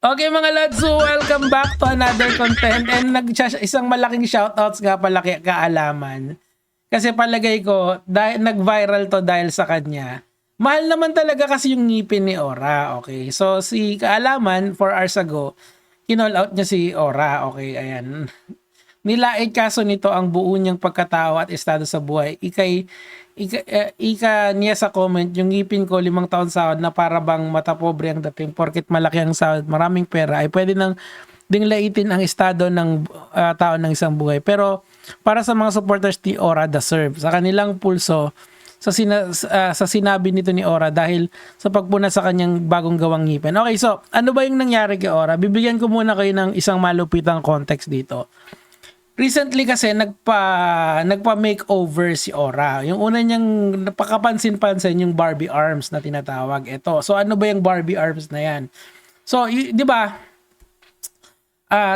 Okay mga lads, so welcome back to another content and isang malaking shoutouts nga pala kay Kaalaman. Kasi palagay ko, nag-viral to dahil sa kanya. Mahal naman talaga kasi yung ngipin ni Ora, okay? So si Kaalaman, 4 hours ago, kinall out niya si Ora, okay? Ayan. Nilait kaso nito ang buo niyang pagkatao at estado sa buhay. Ika niya sa comment, yung ngipin ko 5 taon sahod na para bang mata pobre ang dating porket malaki ang sahod, maraming pera, ay pwede nang ding laitin ang estado ng tao ng isang buhay. Pero para sa mga supporters ni Ora deserve sa kanilang pulso sa sinabi nito ni Ora dahil sa pagpuna sa kanyang bagong gawang ngipin. Okay, so ano ba yung nangyari kay Ora? Bibigyan ko muna kayo ng isang malupitang context dito. Recently kasi nagpa-makeover si Ora. Yung una niyang napakapansin-pansin yung Barbie arms na tinatawag. Ito. So ano ba yung Barbie arms na yan? So, 'di ba?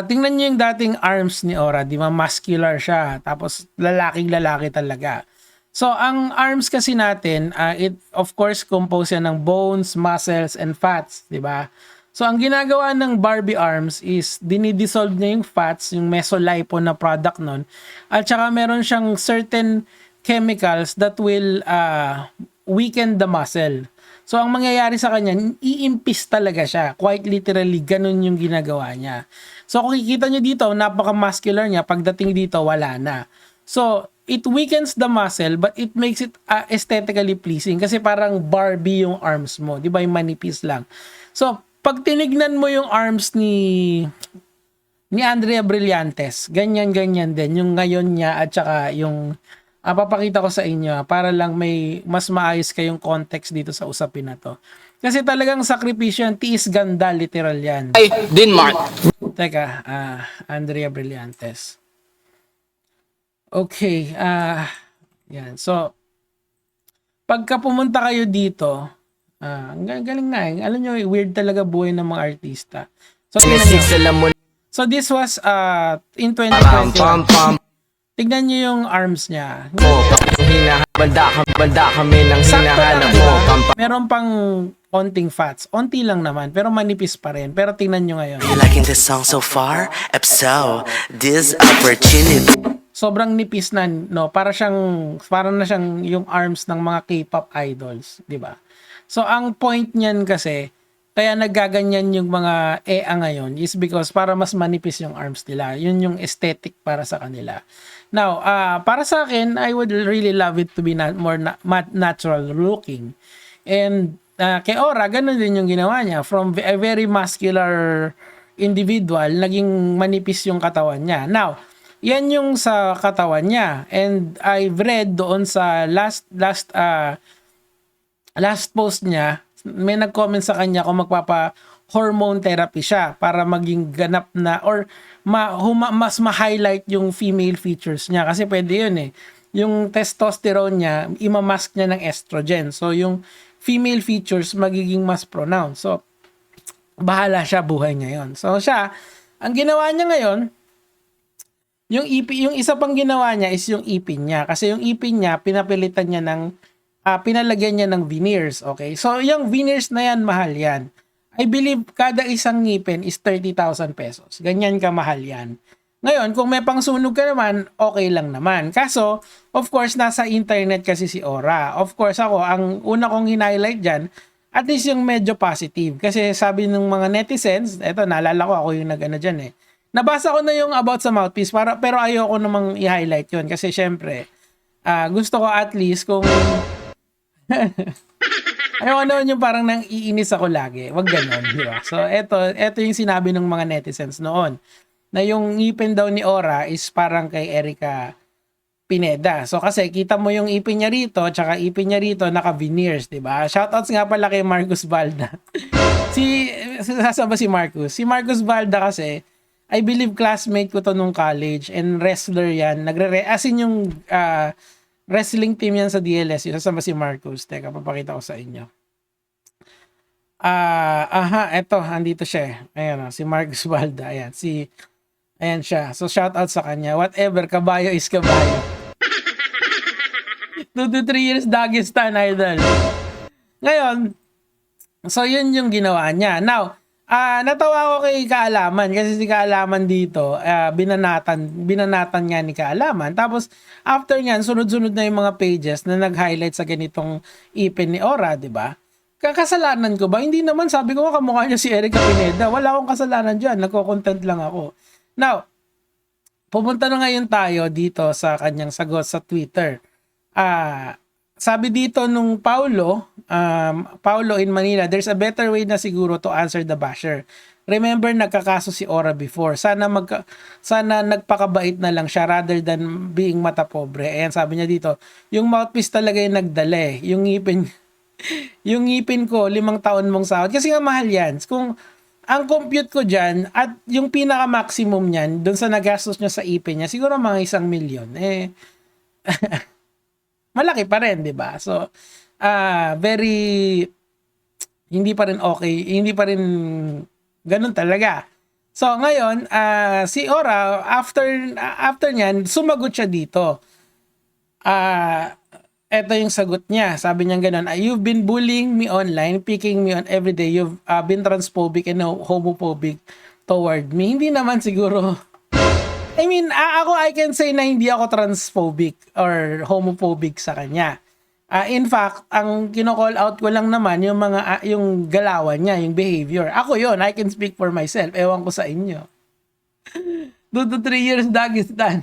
Tingnan niyo yung dating arms ni Ora, 'di ba? Muscular siya. Tapos lalaking-lalaki talaga. So, ang arms kasi natin, it of course composed yan ng bones, muscles, and fats, 'di ba? So, ang ginagawa ng Barbie arms is dinidissolve niya yung fats, yung mesolipo na product nun. At saka meron siyang certain chemicals that will weaken the muscle. So, ang mangyayari sa kanya, iimpis talaga siya. Quite literally, ganun yung ginagawa niya. So, kung kikita nyo dito, napaka-muscular niya. Pagdating dito, wala na. So, it weakens the muscle but it makes it aesthetically pleasing kasi parang Barbie yung arms mo. Di ba? Yung manipis lang. So, pag tinignan mo yung arms ni Andrea Brillantes, ganyan-ganyan din yung ngayon niya at saka yung papakita ko sa inyo para lang may mas maayos kayong context dito sa usapin na to. Kasi talagang sakripisyo yan, tiis ganda, literal yan. Ay, Denmark. Teka, Andrea Brillantes. Okay, yan. So, pagka pumunta kayo dito, galing nga eh. Alam nyo, weird talaga buhay ng mga artista. So, so this was in 2020. Tignan nyo yung arms niya. Banda kami ng hinahanap mo. Meron pang onting fats. Onti lang naman, pero manipis pa rin. Pero tingnan nyo ngayon. You liking this song so far? If so, this opportunity. Sobrang nipis na, no? Para na siyang yung arms ng mga K-pop idols, di ba? So, ang point niyan kasi, kaya naggaganyan yung mga EA ngayon is because para mas manipis yung arms nila. Yun yung aesthetic para sa kanila. Now, para sa akin, I would really love it to be more natural looking. And kay Ora, ganun din yung ginawa niya. From a very muscular individual, naging manipis yung katawan niya. Now, yan yung sa katawan niya. And I've read doon sa last post niya, may nag-comment sa kanya kung magpapa-hormone therapy siya para maging ganap na or mas ma-highlight yung female features niya. Kasi pwede yun eh. Yung testosterone niya, imamask niya ng estrogen. So, yung female features magiging mas pronounced. So, bahala siya, buhay niya yun. So, siya, ang ginawa niya ngayon, yung isa pang ginawa niya is yung ipin niya. Kasi yung ipin niya, pinapilitan niya pinalagyan niya ng veneers, okay? So, yung veneers na yan, mahal yan. I believe kada isang ngipin is 30,000 pesos. Ganyan kamahal yan. Ngayon, kung may pangsunog ka naman, okay lang naman. Kaso, of course, nasa internet kasi si Ora. Of course, ako, ang una kong hin-highlight dyan, at least yung medyo positive. Kasi sabi ng mga netizens, eto, naalala ko, ako yung nag-ano dyan eh. Nabasa ko na yung about sa mouthpiece, pero ayoko namang i-highlight yun. Kasi syempre, gusto ko at least kung ayaw naman yung parang nang iinis ako lagi. Wag ganon, di ba? So, eto yung sinabi ng mga netizens noon. Na yung ngipin daw ni Ora is parang kay Erica Pineda. So, kasi kita mo yung ipin niya rito, tsaka ipin niya rito, naka-veneers, di ba? Shoutouts nga pala kay Marcus Balda. Sasama si Marcus. Si Marcus Balda kasi, I believe classmate ko to nung college and wrestler yan. As in yung wrestling team yan sa DLS. Yung sasama si Marcus. Teka, papakita ko sa inyo. Eto, andito siya. Ayan, si Marcus Balda. Ayan, ayan siya. So, shout out sa kanya. Whatever, kabayo is kabayo. 2 to 3 years Dagestan, idol. Ngayon, so yun yung ginawa niya. Now, Natawa ko kay Kaalaman kasi si Kaalaman dito, binanatan nga ni Kaalaman. Tapos, after nyan, sunod-sunod na yung mga pages na nag-highlight sa ganitong ipin ni Ora, di ba? Kakasalanan ko ba? Hindi naman, sabi ko nga kamukha niya si Erica Pineda. Wala akong kasalanan dyan, nagko-content lang ako. Now, pupunta na ngayon tayo dito sa kanyang sagot sa Twitter. Sabi dito nung Paulo in Manila, there's a better way na siguro to answer the basher. Remember, nagkakaso si Ora before. Sana nagpakabait na lang siya rather than being mata pobre. Ayan, sabi niya dito, yung mouthpiece talaga yung nagdala. Yung ngipin, yung ngipin ko, 5 taon mong sahod. Kasi nga mahal yan. Kung ang compute ko dyan, at yung pinaka-maximum niyan, dun sa nagastos niya sa ipin niya, siguro mga 1 milyon. Malaki pa rin, 'di ba? So, very hindi pa rin okay, hindi pa rin ganun talaga. So, ngayon, si Ora after niyan, sumagot siya dito. Ito yung sagot niya. Sabi niya ganun, you've been bullying me online, picking me on every day. You've been transphobic and homophobic toward me. Hindi naman siguro. I mean, ako, I can say na hindi ako transphobic or homophobic sa kanya. In fact, ang kino-call out ko lang naman yung mga yung galawan niya, yung behavior. Ako yon, I can speak for myself. Ewan ko sa inyo. 2 to 3 years Dagestan.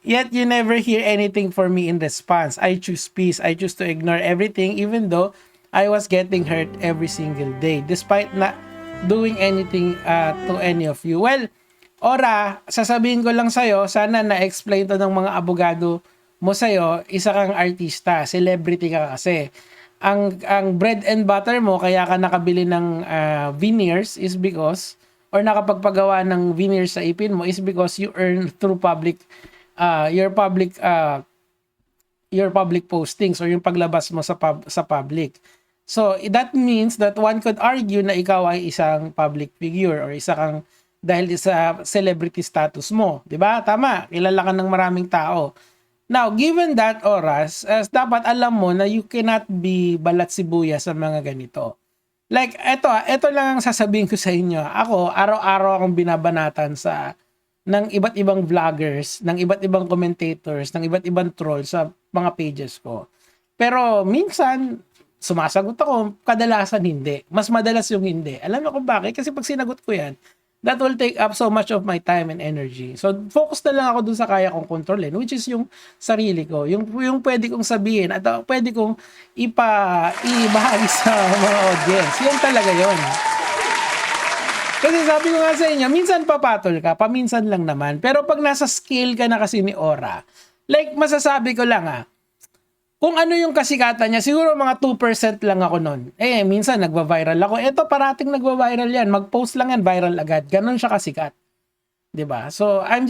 Yet you never hear anything for me in response. I choose peace. I choose to ignore everything even though I was getting hurt every single day. Despite not doing anything to any of you. Well, Ora, sasabihin ko lang sa'yo, sana na-explain to ng mga abogado mo sa'yo, isa kang artista, celebrity ka kasi. Ang bread and butter mo, kaya ka nakabili ng veneers is because, or nakapagpagawa ng veneers sa ipin mo is because you earn through your public postings or yung paglabas mo sa public. So, that means that one could argue na ikaw ay isang public figure or isa kang dahil sa celebrity status mo. 'Di ba? Tama. Kilala ka ng maraming tao. Now, given that, Oras, dapat alam mo na you cannot be balat sibuya sa mga ganito. Like, ito lang ang sasabihin ko sa inyo. Ako, araw-araw akong binabanatan ng iba't ibang vloggers, ng iba't ibang commentators, ng iba't ibang trolls sa mga pages ko. Pero minsan, sumasagot ako, kadalasan hindi. Mas madalas yung hindi. Alam mo kung bakit? Kasi pag sinagot ko yan, that will take up so much of my time and energy. So, focus na lang ako dun sa kaya kong kontrolin, which is yung sarili ko. Yung pwede kong sabihin at pwede kong ibahagi sa mga audience. Yan talaga yon. Kasi sabi ko nga sa inyo, minsan papatol ka, paminsan lang naman. Pero pag nasa scale ka na kasi ni Ora, like masasabi ko lang kung ano yung kasikatan niya, siguro mga 2% lang ako nun. Minsan nagva-viral ako. Ito parating nagva-viral yan. Mag-post lang yan, viral agad. Ganon siya kasikat. 'Di ba? So, and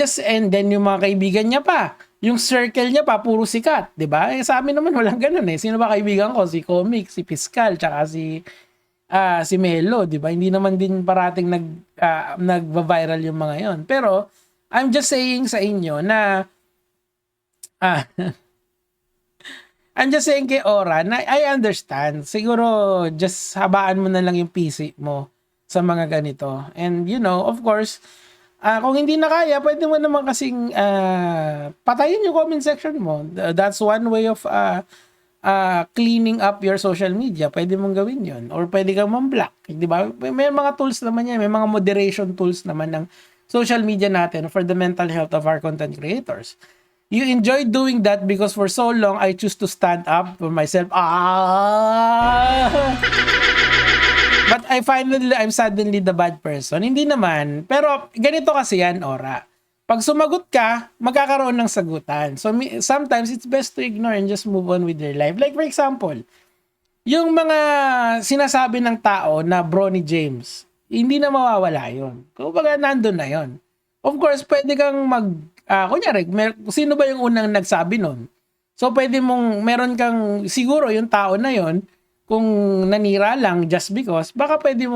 then yung mga kaibigan niya pa, yung circle niya pa, puro sikat. 'Di ba? Sa amin naman walang ganon . Sino ba kaibigan ko? Si Comic, si Fiscal, tsaka si Melo, 'di ba? Hindi naman din parating nagva-viral yung mga yon. Pero, I'm just saying sa inyo na I'm just saying kay Ora na I understand. Siguro just habaan mo na lang yung PC mo sa mga ganito. And of course, kung hindi na kaya, pwede mo naman kasing patayin yung comment section mo. That's one way of cleaning up your social media. Pwede mong gawin yon. Or pwede kang man-block. Di ba? May mga tools naman yan. May mga moderation tools naman ng social media natin for the mental health of our content creators. You enjoy doing that because for so long, I choose to stand up for myself. But I'm suddenly the bad person. Hindi naman. Pero ganito kasi yan, Ora. Pag sumagot ka, magkakaroon ng sagutan. So sometimes it's best to ignore and just move on with your life. Like for example, yung mga sinasabi ng tao na bro ni James, hindi na mawawala yun. Kumbaga nandun na yun. Of course, pwede kang kunyari, sino ba yung unang nagsabi nun? So, meron kang, siguro yung tao na yon kung nanira lang just because, baka pwede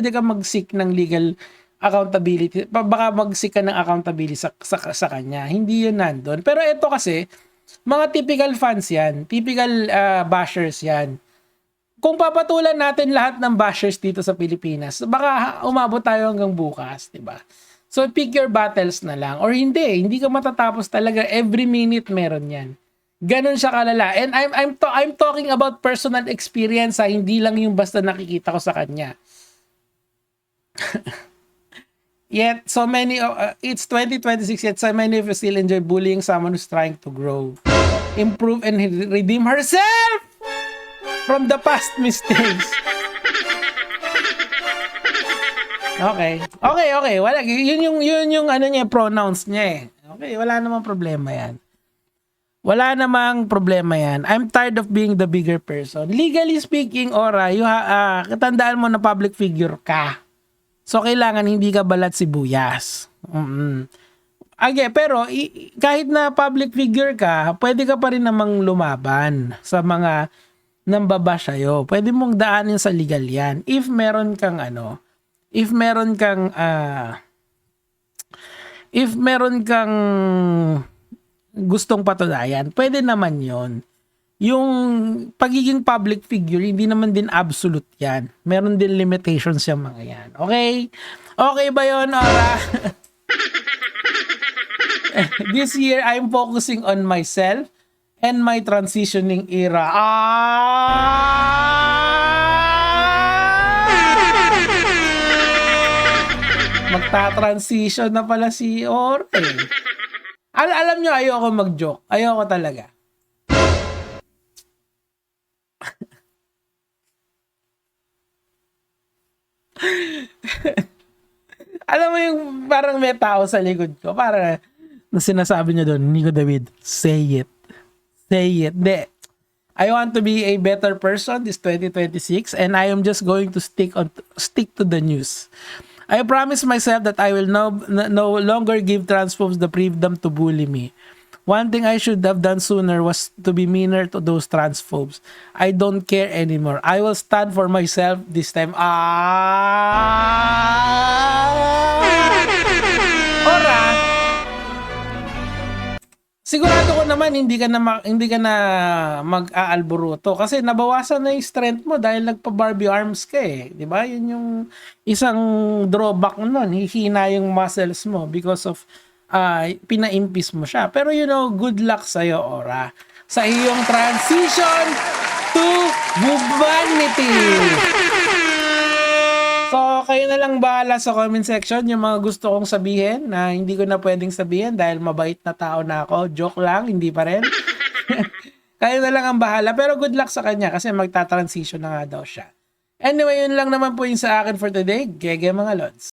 kang mag-seek ng legal accountability, baka mag-seek ka ng accountability sa kanya. Hindi yun nandun. Pero ito kasi, mga typical fans yan, typical bashers yan. kung papatulan natin lahat ng bashers dito sa Pilipinas, baka umabot tayo hanggang bukas, di ba? So pick your battles na lang. Or hindi ka matatapos talaga. Every minute meron yan. Ganon siya kalala. And I'm talking about personal experience, ha? Hindi lang yung basta nakikita ko sa kanya. Yet so many it's 2026, yet so many of us still enjoy bullying someone who's trying to grow, improve, and redeem herself from the past mistakes. Okay. Wala, yun yung ano niya, pronouns niya eh. Okay, wala namang problema yan. I'm tired of being the bigger person. Legally speaking, Ora, katandaan mo na public figure ka. So, kailangan hindi ka balat sibuyas. Okay, pero kahit na public figure ka, pwede ka pa rin namang lumaban sa mga nambabash sa'yo. Pwede mong daanin sa legal yan. If meron kang gustong patunayan, pwede naman yon. Yung pagiging public figure, hindi naman din absolute yan. Meron din limitations yung mga yan. Okay? Okay ba yun, Ora? This year, I'm focusing on myself and my transitioning era. Magta-transition na pala si Ora. Alam nyo, ayoko mag-joke. Ayoko talaga. Alam mo yung parang may tao sa likod ko. Parang na sinasabi niya doon, Nico David, say it. Say it. De, I want to be a better person this 2026 and I am just going to stick to the news. I promise myself that I will no longer give transphobes the freedom to bully me. One thing I should have done sooner was to be meaner to those transphobes. I don't care anymore. I will stand for myself this time. Ora, sigurado ko naman hindi ka na mag-aalburuto kasi nabawasan na yung strength mo dahil nagpa-Barbie arms ka eh. 'Di ba? Yun yung isang drawback nun. Hihina yung muscles mo because of pinaimpis mo siya. Pero good luck sa'yo, Ora. Sa iyong transition to humanity. So, kayo na lang bahala sa comment section yung mga gusto kong sabihin na hindi ko na pwedeng sabihin dahil mabait na tao na ako. Joke lang, hindi pa rin. Kayo na lang ang bahala. Pero good luck sa kanya kasi magta-transition na nga daw siya. Anyway, yun lang naman po yung sa akin for today. Gege mga lods.